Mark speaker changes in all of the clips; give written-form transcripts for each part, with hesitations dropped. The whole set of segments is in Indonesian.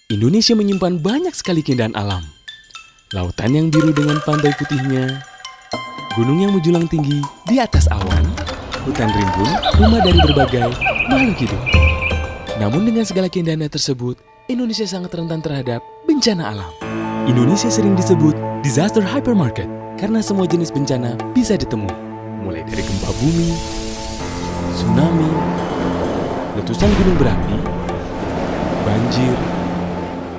Speaker 1: Indonesia menyimpan banyak sekali keindahan alam. Lautan yang biru dengan pantai putihnya, gunung yang menjulang tinggi di atas awan, hutan rimbun, rumah dari berbagai makhluk hidup. Namun dengan segala keindahannya tersebut, Indonesia sangat rentan terhadap bencana alam. Indonesia sering disebut disaster hypermarket karena semua jenis bencana bisa ditemui. Mulai dari gempa bumi, tsunami, letusan gunung berapi, banjir,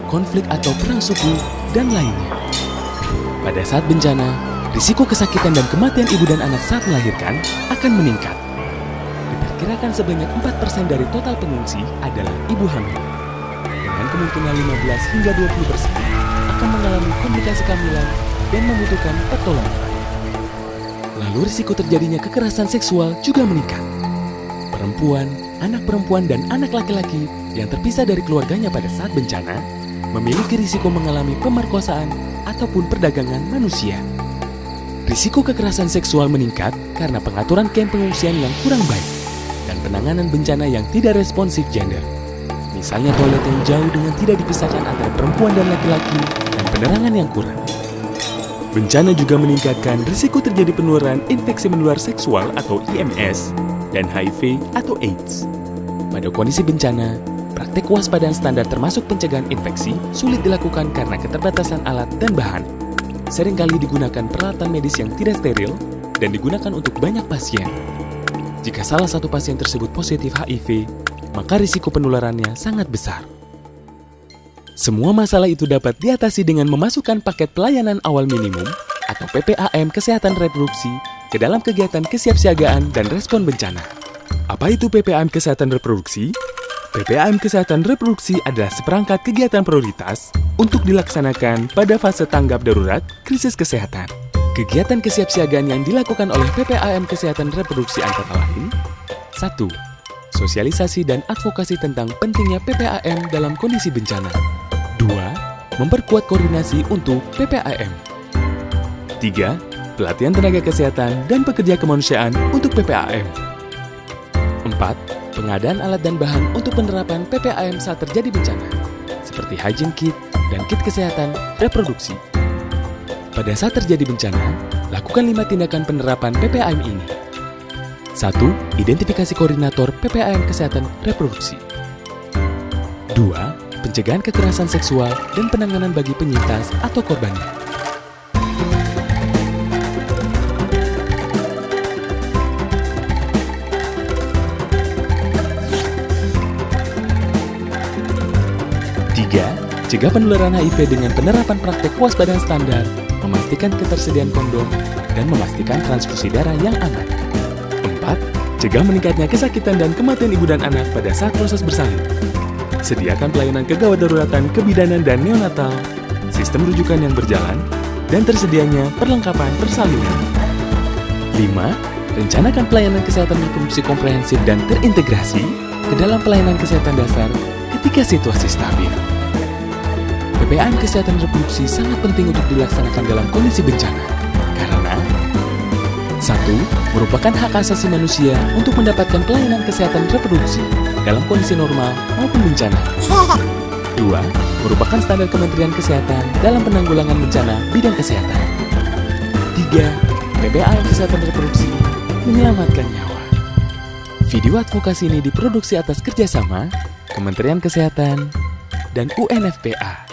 Speaker 1: konflik atau perang suku, dan lainnya. Pada saat bencana, risiko kesakitan dan kematian ibu dan anak saat melahirkan akan meningkat. Diperkirakan sebanyak 4% dari total pengungsi adalah ibu hamil. Dengan kemungkinan 15 hingga 20% akan mengalami komplikasi kehamilan dan membutuhkan pertolongan. Lalu risiko terjadinya kekerasan seksual juga meningkat. Perempuan, anak perempuan, dan anak laki-laki yang terpisah dari keluarganya pada saat bencana memiliki risiko mengalami pemerkosaan ataupun perdagangan manusia. Risiko kekerasan seksual meningkat karena pengaturan kamp pengungsian yang kurang baik dan penanganan bencana yang tidak responsif gender. Misalnya toilet yang jauh dengan tidak dipisahkan antara perempuan dan laki-laki dan penerangan yang kurang. Bencana juga meningkatkan risiko terjadi penularan infeksi menular seksual atau IMS dan HIV atau AIDS. Pada kondisi bencana, praktek kewaspadaan standar termasuk pencegahan infeksi sulit dilakukan karena keterbatasan alat dan bahan. Seringkali digunakan peralatan medis yang tidak steril dan digunakan untuk banyak pasien. Jika salah satu pasien tersebut positif HIV, maka risiko penularannya sangat besar. Semua masalah itu dapat diatasi dengan memasukkan paket pelayanan awal minimum atau PPAM Kesehatan Reproduksi ke dalam kegiatan kesiapsiagaan dan respon bencana. Apa itu PPAM Kesehatan Reproduksi? PPAM Kesehatan Reproduksi adalah seperangkat kegiatan prioritas untuk dilaksanakan pada fase tanggap darurat krisis kesehatan. Kegiatan kesiapsiagaan yang dilakukan oleh PPAM Kesehatan Reproduksi antara lain: 1. Sosialisasi dan advokasi tentang pentingnya PPAM dalam kondisi bencana. 2. Memperkuat koordinasi untuk PPAM. 3. Pelatihan tenaga kesehatan dan pekerja kemanusiaan untuk PPAM. 4. Pengadaan alat dan bahan untuk penerapan PPAM saat terjadi bencana, seperti hygiene kit dan kit kesehatan reproduksi. Pada saat terjadi bencana, lakukan 5 tindakan penerapan PPAM ini. 1. Identifikasi koordinator PPAM Kesehatan Reproduksi. 2. Pencegahan kekerasan seksual dan penanganan bagi penyintas atau korbannya. 3. Cegah penularan HIV dengan penerapan praktek kewaspadaan standar, memastikan ketersediaan kondom, dan memastikan transfusi darah yang aman. 4. Cegah meningkatnya kesakitan dan kematian ibu dan anak pada saat proses bersalin. Sediakan pelayanan kegawat daruratan kebidanan dan neonatal, sistem rujukan yang berjalan, dan tersedianya perlengkapan persalinan. 5. Rencanakan pelayanan kesehatan reproduksi komprehensif dan terintegrasi ke dalam pelayanan kesehatan dasar ketika situasi stabil. PPAM Kesehatan Reproduksi sangat penting untuk dilaksanakan dalam kondisi bencana, karena 1. Merupakan hak asasi manusia untuk mendapatkan pelayanan kesehatan reproduksi dalam kondisi normal maupun bencana. 2. Merupakan standar Kementerian Kesehatan dalam penanggulangan bencana bidang kesehatan. 3. PPAM Kesehatan Reproduksi menyelamatkan nyawa. Video advokasi ini diproduksi atas kerjasama Kementerian Kesehatan dan UNFPA.